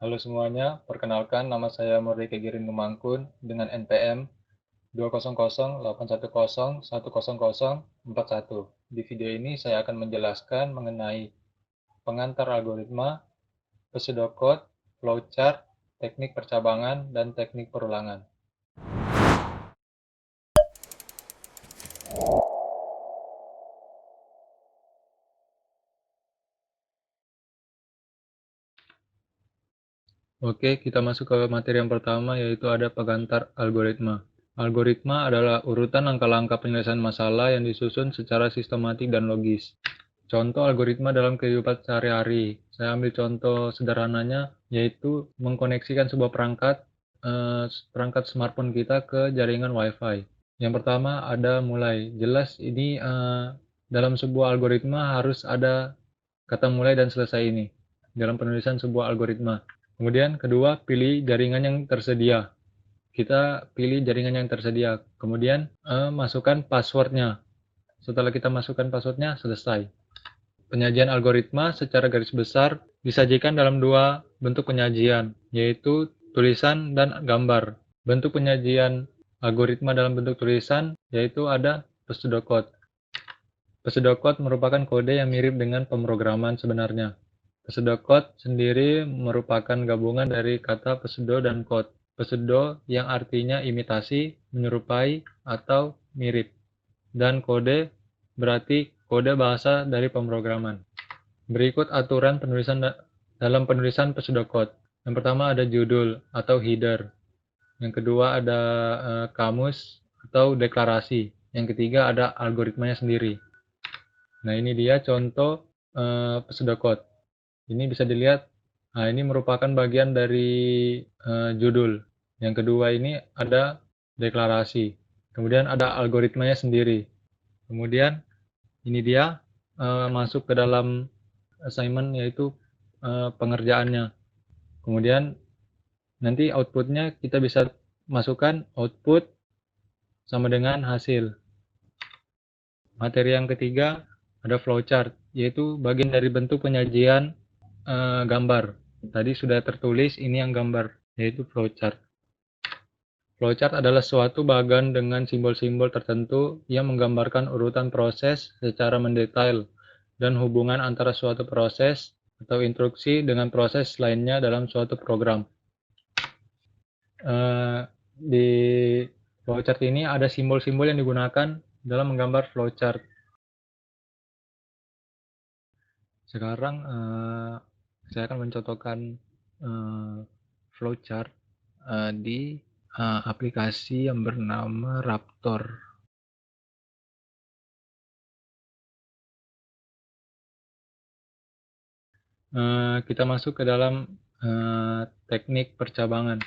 Halo semuanya, perkenalkan nama saya Murdika Giring Numangkun dengan NPM 20081010041. Di video ini saya akan menjelaskan mengenai pengantar algoritma, pseudocode, flowchart, teknik percabangan, dan teknik perulangan. Oke, kita masuk ke materi yang pertama, yaitu ada pengantar algoritma. Algoritma adalah urutan langkah-langkah penyelesaian masalah yang disusun secara sistematik dan logis. Contoh algoritma dalam kehidupan sehari-hari. Saya ambil contoh sederhananya, yaitu mengkoneksikan sebuah perangkat smartphone kita ke jaringan WiFi. Yang pertama ada mulai. Jelas ini dalam sebuah algoritma harus ada kata mulai dan selesai ini dalam penulisan sebuah algoritma. Kemudian kedua, pilih jaringan yang tersedia. Kita pilih jaringan yang tersedia. Kemudian masukkan passwordnya. Setelah kita masukkan passwordnya, selesai. Penyajian algoritma secara garis besar disajikan dalam dua bentuk penyajian, yaitu tulisan dan gambar. Bentuk penyajian algoritma dalam bentuk tulisan yaitu ada pseudocode. Pseudocode merupakan kode yang mirip dengan pemrograman sebenarnya. Pseudocode sendiri merupakan gabungan dari kata pseudo dan code. Pseudo yang artinya imitasi, menyerupai, atau mirip. Dan kode berarti kode bahasa dari pemrograman. Berikut aturan penulisan dalam penulisan pseudocode. Yang pertama ada judul atau header. Yang kedua ada kamus atau deklarasi. Yang ketiga ada algoritmanya sendiri. Nah, ini dia contoh pseudocode. Ini bisa dilihat, nah ini merupakan bagian dari judul. Yang kedua ini ada deklarasi. Kemudian ada algoritmanya sendiri. Kemudian ini dia masuk ke dalam assignment, yaitu pengerjaannya. Kemudian nanti outputnya kita bisa masukkan output sama dengan hasil. Materi yang ketiga ada flowchart, yaitu bagian dari bentuk penyajian gambar. Tadi sudah tertulis, ini yang gambar, yaitu flowchart. Flowchart adalah suatu bagan dengan simbol-simbol tertentu yang menggambarkan urutan proses secara mendetail dan hubungan antara suatu proses atau instruksi dengan proses lainnya dalam suatu program. Di flowchart ini ada simbol-simbol yang digunakan dalam menggambar flowchart. Sekarang saya akan mencontohkan flowchart di aplikasi yang bernama Raptor. Kita masuk ke dalam teknik percabangan.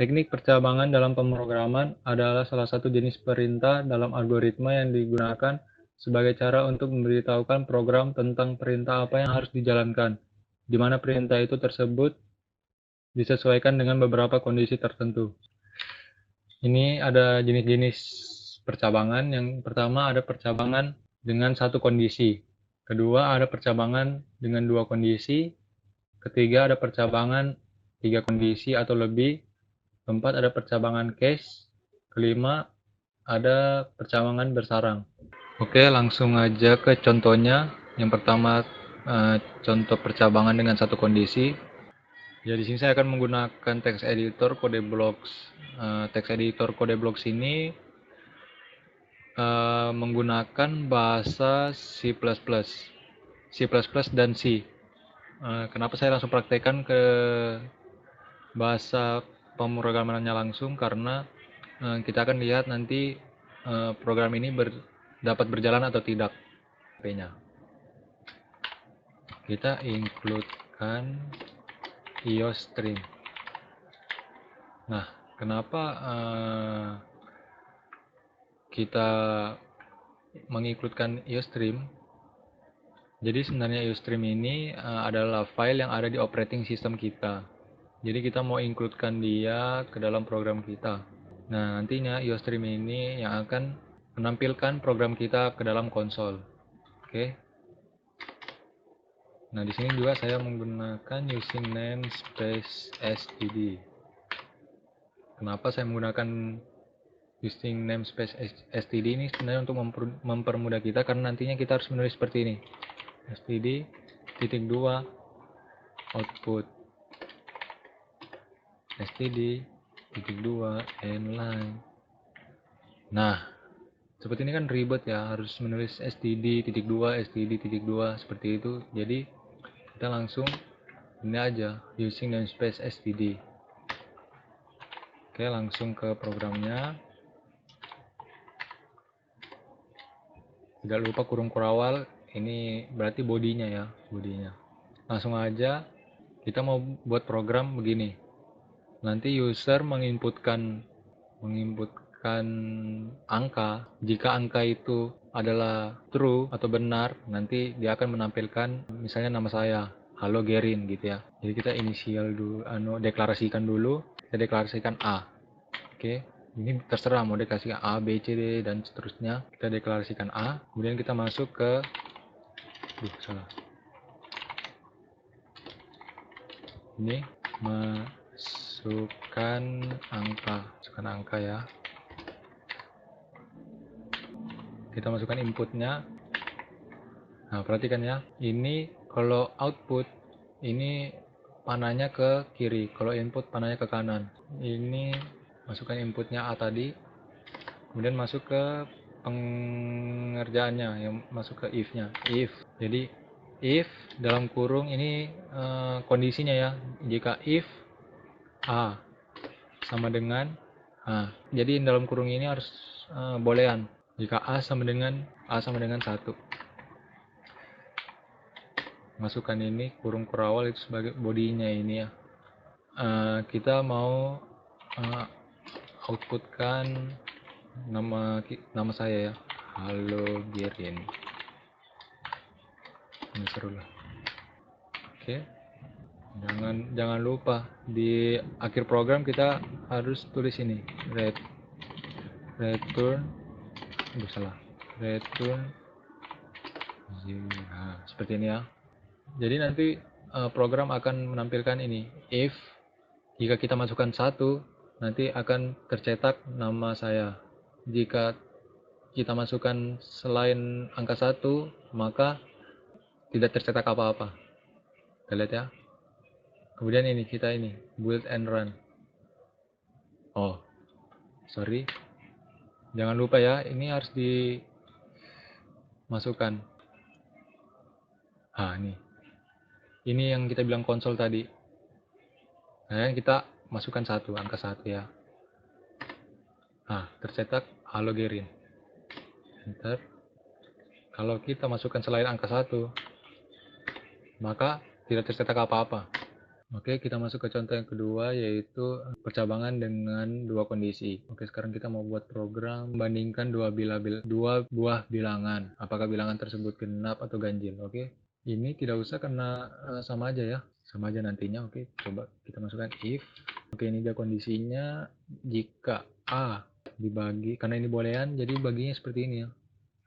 Teknik percabangan dalam pemrograman adalah salah satu jenis perintah dalam algoritma yang digunakan sebagai cara untuk memberitahukan program tentang perintah apa yang harus dijalankan, di mana perintah itu tersebut disesuaikan dengan beberapa kondisi tertentu. Ini ada jenis-jenis percabangan. Yang pertama ada percabangan dengan satu kondisi. Kedua ada percabangan dengan dua kondisi. Ketiga ada percabangan tiga kondisi atau lebih. Keempat ada percabangan case. Kelima ada percabangan bersarang. Oke, langsung aja ke contohnya. Yang pertama contoh percabangan dengan satu kondisi. Ya, di sini saya akan menggunakan text editor CodeBlocks. Text editor CodeBlocks ini menggunakan bahasa C++, dan C. Kenapa saya langsung praktekkan ke bahasa pemrogramannya langsung? Karena kita akan lihat nanti program ini dapat berjalan atau tidak. Kita includekan iostream. Nah, kenapa kita mengincludekan iostream? Jadi sebenarnya iostream ini adalah file yang ada di operating system kita. Jadi kita mau includekan dia ke dalam program kita. Nah, nantinya iostream ini yang akan menampilkan program kita ke dalam konsol. Oke. Nah, di sini juga saya menggunakan using namespace std. Kenapa saya menggunakan using namespace std ini? Sebenarnya untuk mempermudah kita, karena nantinya kita harus menulis seperti ini. std titik 2 output std titik 2 inline. Nah, seperti ini kan ribet ya, harus menulis std titik 2 std titik 2 seperti itu. Jadi kita langsung ini aja, using namespace std. Oke, langsung ke programnya. Tidak lupa kurung kurawal, ini berarti bodinya ya, bodinya. Langsung aja kita mau buat program begini. Nanti user menginputkan angka. Jika angka itu adalah true atau benar, nanti dia akan menampilkan misalnya nama saya, halo Gerin gitu ya. Jadi kita inisial dulu, deklarasikan dulu, kita deklarasikan A. Oke, ini terserah mau deklarasikan A, B, C, D dan seterusnya. Kita deklarasikan A, kemudian kita masuk ke salah. Ini masukkan angka ya. Kita masukkan inputnya. Nah, perhatikan ya, ini kalau output ini panahnya ke kiri, kalau input panahnya ke kanan. Ini masukkan inputnya A tadi, kemudian masuk ke pengerjaannya, yang masuk ke if-nya. If, jadi if dalam kurung ini kondisinya ya, jika if A sama dengan jadi dalam kurung ini harus boolean. Jika A sama dengan 1, masukkan ini kurung kurawal itu sebagai bodinya ini ya. Kita mau outputkan nama saya ya, halo Gerin. Ini seru lah. Oke, jangan lupa di akhir program kita harus tulis ini return seperti ini ya. Jadi nanti program akan menampilkan ini, if jika kita masukkan 1, nanti akan tercetak nama saya. Jika kita masukkan selain angka 1, maka tidak tercetak apa-apa. Kita lihat ya. Kemudian ini kita build and run. Oh, sorry. Jangan lupa ya, ini harus dimasukkan. Ini yang kita bilang konsol tadi. Nah, kita masukkan angka 1 ya. Tercetak halo Gerin. Enter. Kalau kita masukkan selain angka 1, maka tidak tercetak apa-apa. Oke, kita masuk ke contoh yang kedua, yaitu percabangan dengan dua kondisi. Oke, sekarang kita mau buat program membandingkan dua buah bilangan. Apakah bilangan tersebut genap atau ganjil? Oke, ini tidak usah karena sama aja ya. Sama aja nantinya. Oke, coba kita masukkan if. Oke, ini dia kondisinya. Jika A dibagi, karena ini boolean, jadi baginya seperti ini ya.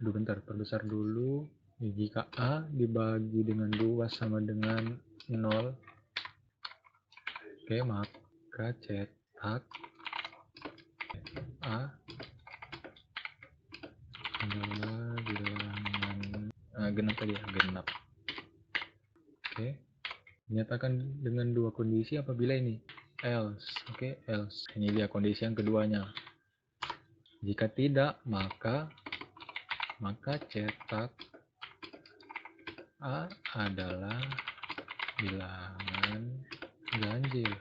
Aduh, bentar, perbesar dulu. Jika A dibagi dengan 2 sama dengan 0, oke, maka cetak A adalah bilangan genap tadi ya, genap. Oke, nyatakan dengan dua kondisi apabila ini else. Oke, else. Ini dia kondisi yang keduanya. Jika tidak, maka cetak A adalah bilangan ganjil.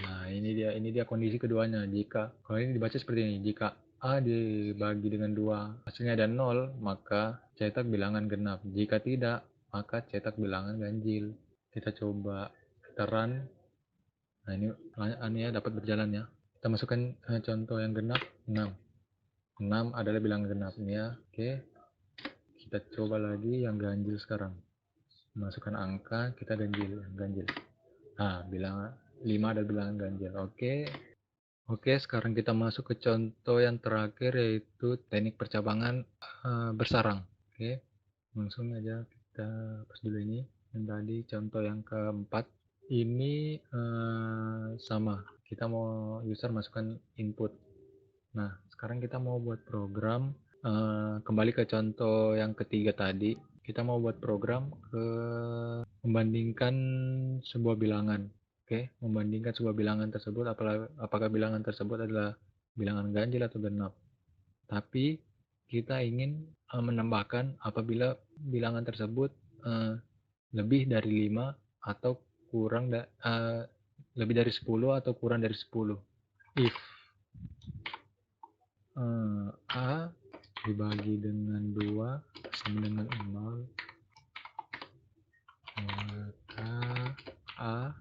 Nah, ini dia kondisi keduanya. Kalau ini dibaca seperti ini, jika A dibagi dengan 2 hasilnya ada 0, maka cetak bilangan genap. Jika tidak, maka cetak bilangan ganjil. Kita coba run. Nah, ini ya dapat berjalan ya. Kita masukkan contoh yang genap 6. 6 adalah bilangan genap ini ya. Oke. Kita coba lagi yang ganjil sekarang. Masukkan angka, kita ganjil. Bilangan 5 adalah bilangan ganjil. Oke, sekarang kita masuk ke contoh yang terakhir, yaitu teknik percabangan bersarang. Oke, langsung aja kita hapus dulu ini. Yang tadi contoh yang keempat ini sama. Kita mau user masukkan input. Nah, sekarang kita mau buat program. Kembali ke contoh yang ketiga tadi. Kita mau buat program membandingkan sebuah bilangan. Oke, membandingkan sebuah bilangan tersebut, apakah bilangan tersebut adalah bilangan ganjil atau genap. Tapi kita ingin menambahkan apabila bilangan tersebut lebih dari 5 atau kurang lebih dari 10 atau kurang dari 10. If A dibagi dengan 2 sama dengan 0, maka A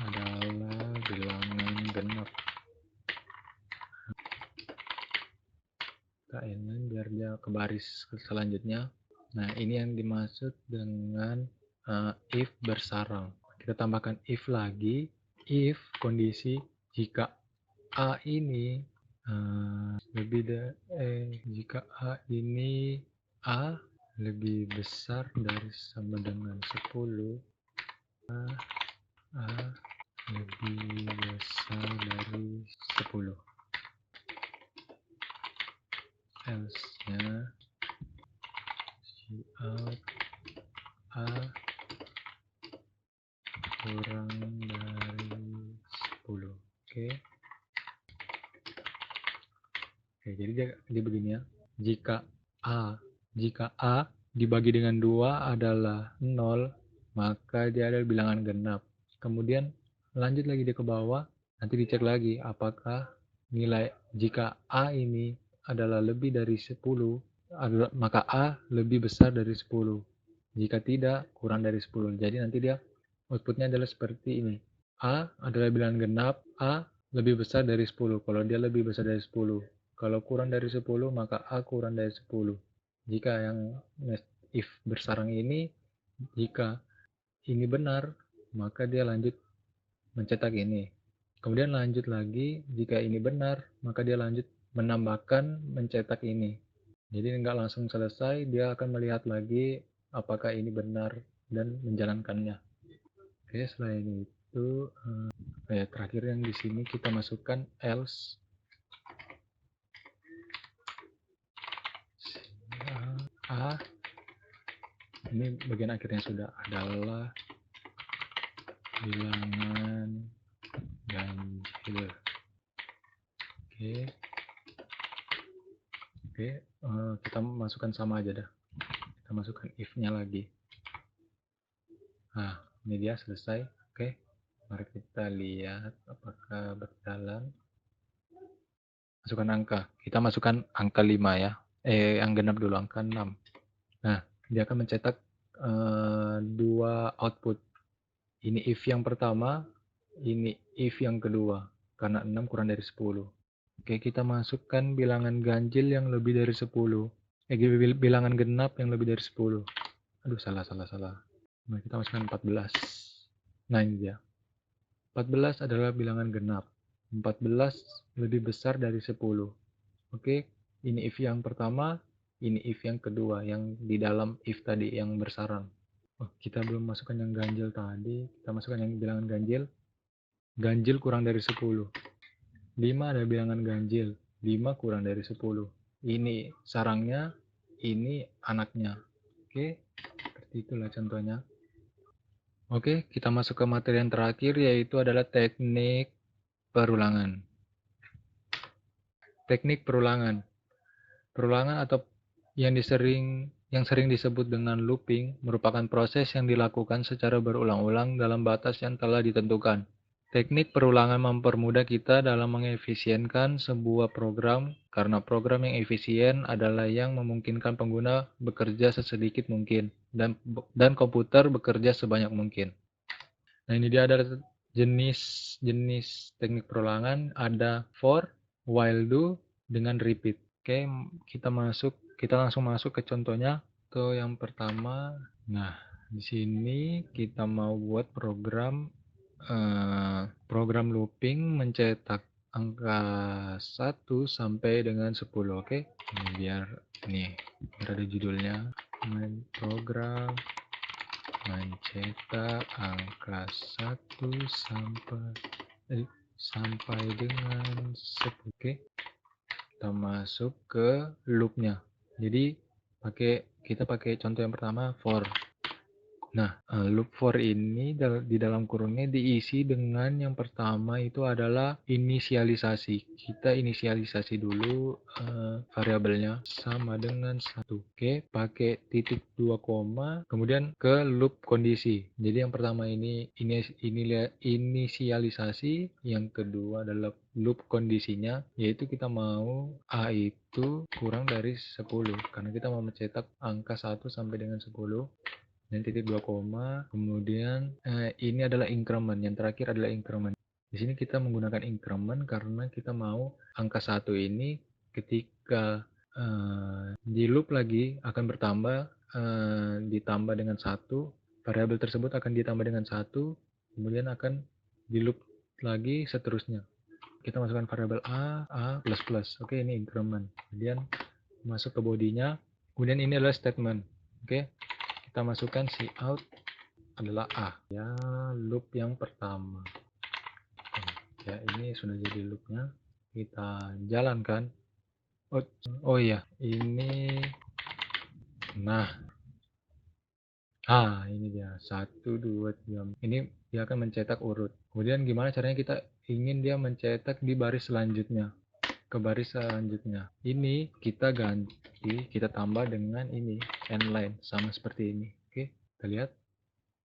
adalah bilangan genap. Kita ini biar dia ke baris selanjutnya. Nah, ini yang dimaksud dengan if bersarang. Kita tambahkan if lagi, if kondisi jika A ini jika A ini lebih besar dari sama dengan 10, A lebih besar dari 10. Else-nya cout A kurang dari 10. Oke, jadi dia begini ya. Jika A dibagi dengan 2 adalah 0, maka dia adalah bilangan genap. Kemudian lanjut lagi dia ke bawah, nanti dicek lagi apakah nilai jika A ini adalah lebih dari 10, maka A lebih besar dari 10. Jika tidak, kurang dari 10. Jadi nanti dia outputnya adalah seperti ini. A adalah bilangan genap, A lebih besar dari 10. Kalau dia lebih besar dari 10. Kalau kurang dari 10, maka A kurang dari 10. Jika yang if bersarang ini, jika ini benar, maka dia lanjut mencetak ini. Kemudian lanjut lagi, jika ini benar, maka dia lanjut menambahkan mencetak ini. Jadi nggak langsung selesai, dia akan melihat lagi apakah ini benar dan menjalankannya. Oke, selain itu, terakhir yang di sini kita masukkan else. A, ini bagian akhirnya sudah adalah bilangan ganjil. Oke, kita masukkan sama aja dah. Kita masukkan if-nya lagi. Nah, ini dia selesai. Oke, mari kita lihat apakah berjalan. Masukkan angka. Kita masukkan angka 5 ya. Yang genap dulu, angka 6. Nah, dia akan mencetak dua output. Ini if yang pertama, ini if yang kedua. Karena 6 kurang dari 10. Oke, kita masukkan bilangan ganjil yang lebih dari 10. Bilangan genap yang lebih dari 10. Aduh, salah. Nah, kita masukkan 14. Nah, ini dia. 14 adalah bilangan genap. 14 lebih besar dari 10. Oke, ini if yang pertama, ini if yang kedua, yang di dalam if tadi yang bersarang. Kita belum masukkan yang ganjil tadi. Kita masukkan yang bilangan ganjil. Ganjil kurang dari 10. 5 ada bilangan ganjil. 5 kurang dari 10. Ini sarangnya, ini anaknya. Oke, seperti itulah contohnya. Oke, kita masuk ke materi yang terakhir, yaitu adalah teknik perulangan. Teknik perulangan. Perulangan atau yang sering disebut dengan looping merupakan proses yang dilakukan secara berulang-ulang dalam batas yang telah ditentukan. Teknik perulangan mempermudah kita dalam mengefisienkan sebuah program karena program yang efisien adalah yang memungkinkan pengguna bekerja sesedikit mungkin dan komputer bekerja sebanyak mungkin. Nah, ini dia ada jenis teknik perulangan, ada for, while do, dengan repeat. Oke, kita langsung masuk ke contohnya. Tuh yang pertama. Nah, di sini kita mau buat program looping mencetak angka 1 sampai dengan 10. Oke, ini biar ada judulnya. main program mencetak angka 1 sampai dengan 10. Oke, kita masuk ke loopnya. Jadi kita pakai contoh yang pertama for. Nah, loop for ini di dalam kurungnya diisi dengan yang pertama itu adalah inisialisasi. Kita inisialisasi dulu variabelnya sama dengan 1. Oke, pakai titik 2 koma, kemudian ke loop kondisi. Jadi yang pertama ini inisialisasi, yang kedua adalah loop kondisinya, yaitu kita mau A itu kurang dari 10, karena kita mau mencetak angka 1 sampai dengan 10. Dan titik 2 koma, kemudian ini adalah increment, yang terakhir adalah increment. Di sini kita menggunakan increment karena kita mau angka 1 ini ketika di loop lagi akan bertambah, ditambah dengan 1, variabel tersebut akan ditambah dengan 1, kemudian akan di loop lagi seterusnya. Kita masukkan variabel A plus plus. Oke, ini increment. Kemudian masuk ke bodinya, kemudian ini adalah statement. Oke, kita masukkan cout adalah A, ya, loop yang pertama. Ya, ini sudah jadi loopnya. Kita jalankan. Oh iya, ini, nah, ini dia 1, 2, 3. Ini dia akan mencetak urut. Kemudian gimana caranya kita ingin dia mencetak di baris selanjutnya, ke baris selanjutnya. Ini kita ganti, kita tambah dengan ini endline, sama seperti ini. Oke, kita lihat.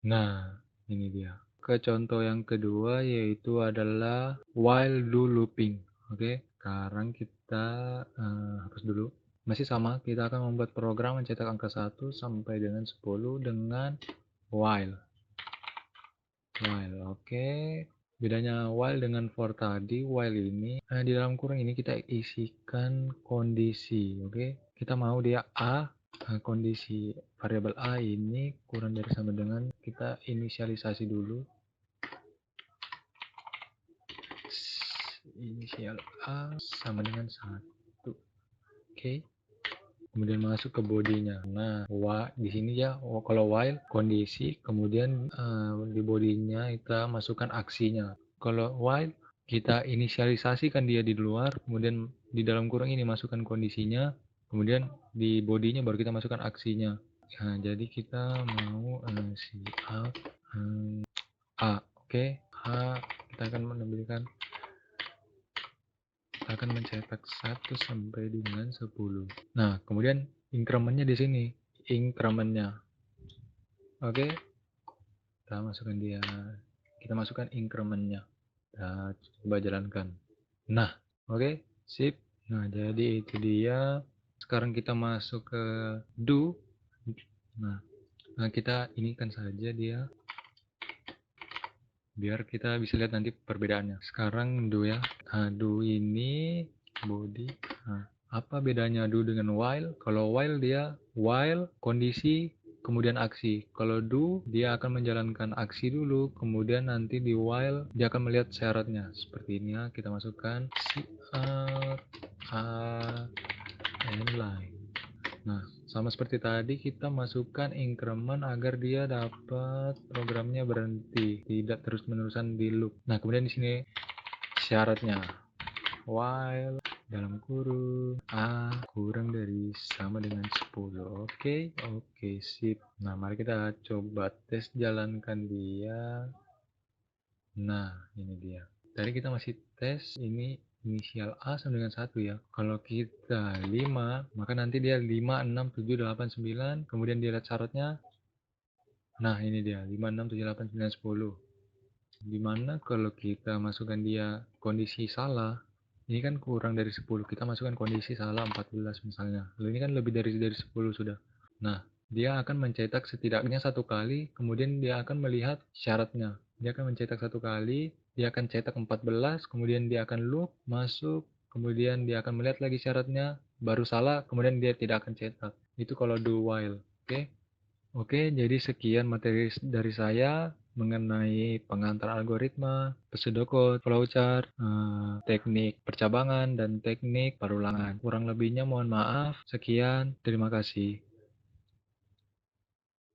Nah, ini dia. Ke contoh yang kedua yaitu adalah while do looping. Oke, sekarang kita hapus dulu. Masih sama, kita akan membuat program mencetak angka 1 sampai dengan 10 dengan while. Oke. Bedanya while dengan for tadi, while ini di dalam kurung ini kita isikan kondisi. Oke, kita mau dia A. Kondisi variabel A ini kurang dari sama dengan, kita inisialisasi dulu. Inisial A sama dengan 1. Oke. Kemudian masuk ke bodinya. Nah, di sini ya, kalau while kondisi, kemudian di bodinya kita masukkan aksinya. Kalau while kita inisialisasikan dia di luar, kemudian di dalam kurung ini masukkan kondisinya, kemudian di bodinya baru kita masukkan aksinya. Nah, jadi kita mau cout A. Oke, A kita akan menampilkan, akan mencetak 1 sampai dengan 10. Nah, kemudian increment-nya di sini, increment-nya. Oke, kita masukkan increment-nya. Kita coba jalankan. Nah, oke, sip. Nah, jadi itu dia. Sekarang kita masuk ke do. Nah, kita inikan saja dia, biar kita bisa lihat nanti perbedaannya. Sekarang do ya. Do ini body. Apa bedanya do dengan while? Kalau while dia while kondisi kemudian aksi. Kalau do dia akan menjalankan aksi dulu, kemudian nanti di while dia akan melihat syaratnya. Seperti ini ya, kita masukkan endline. Nah, sama seperti tadi kita masukkan increment agar dia dapat programnya berhenti, tidak terus-menerusan di loop. Nah, kemudian di sini syaratnya while dalam kurung A kurang dari sama dengan 10. Oke, sip. Nah, mari kita coba tes jalankan dia. Nah, ini dia. Tadi kita masih tes ini inisial A sama dengan 1 ya. Kalau kita 5, maka nanti dia 5, 6, 7, 8, 9. Kemudian dia lihat syaratnya. Nah, ini dia 5, 6, 7, 8, 9, 10. Dimana kalau kita masukkan dia kondisi salah, ini kan kurang dari 10. Kita masukkan kondisi salah 14 misalnya. Lalu ini kan lebih dari 10 sudah. Nah, dia akan mencetak setidaknya satu kali, kemudian dia akan melihat syaratnya. Dia akan mencetak satu kali, dia akan cetak 14, kemudian dia akan loop, masuk, kemudian dia akan melihat lagi syaratnya, baru salah, kemudian dia tidak akan cetak. Itu kalau do while. Oke? Oke, jadi sekian materi dari saya mengenai pengantar algoritma, pseudocode, flowchart, teknik percabangan, dan teknik perulangan. Kurang lebihnya mohon maaf. Sekian, terima kasih.